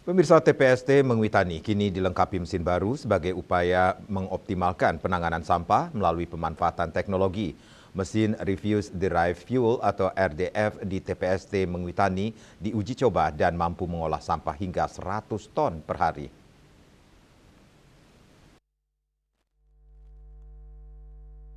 Pemirsa, TPST Mengwitani kini dilengkapi mesin baru sebagai upaya mengoptimalkan penanganan sampah melalui pemanfaatan teknologi. Mesin Refuse Derived Fuel atau RDF di TPST Mengwitani diuji coba dan mampu mengolah sampah hingga 100 ton per hari.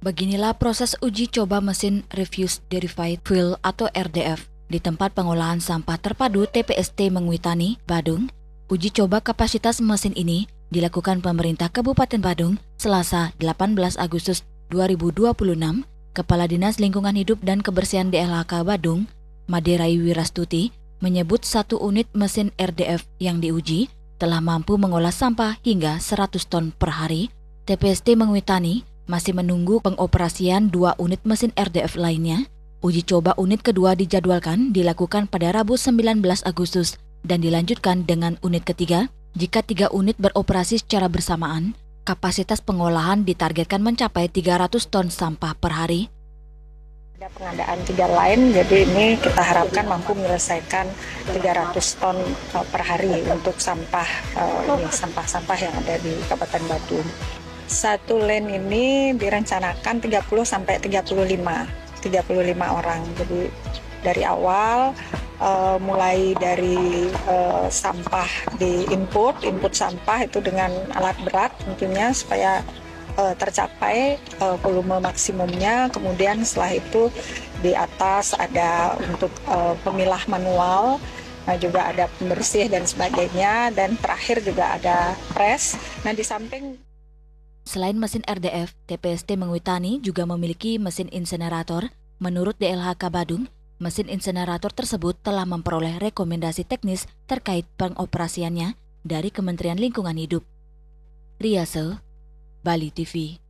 Beginilah proses uji coba mesin Refuse Derived Fuel atau RDF di tempat pengolahan sampah terpadu TPST Mengwitani, Badung. Uji coba kapasitas mesin ini dilakukan pemerintah Kabupaten Badung Selasa 18 Agustus 2026. Kepala Dinas Lingkungan Hidup dan Kebersihan DLHK Badung, Maderai Wirastuti, menyebut satu unit mesin RDF yang diuji telah mampu mengolah sampah hingga 100 ton per hari. TPST Mengwitani masih menunggu pengoperasian 2 unit mesin RDF lainnya. Uji coba unit kedua dijadwalkan dilakukan pada Rabu 19 Agustus dan dilanjutkan dengan unit ketiga. Jika 3 unit beroperasi secara bersamaan, kapasitas pengolahan ditargetkan mencapai 300 ton sampah per hari. Ada pengadaan 3 lain, jadi ini kita harapkan mampu menyelesaikan 300 ton per hari untuk sampah-sampah yang ada di Kabupaten Badung. Satu lane ini direncanakan 30 sampai 35 orang. Jadi dari awal mulai dari sampah di input sampah itu dengan alat berat tentunya supaya tercapai volume maksimumnya. Kemudian setelah itu di atas ada untuk pemilah manual, juga ada pembersih dan sebagainya, dan terakhir juga ada press. Nah, di samping selain mesin RDF, TPST Mengwitani juga memiliki mesin insenerator. Menurut DLHK Badung, mesin insenerator tersebut telah memperoleh rekomendasi teknis terkait pengoperasiannya dari Kementerian Lingkungan Hidup. Riase, Bali TV.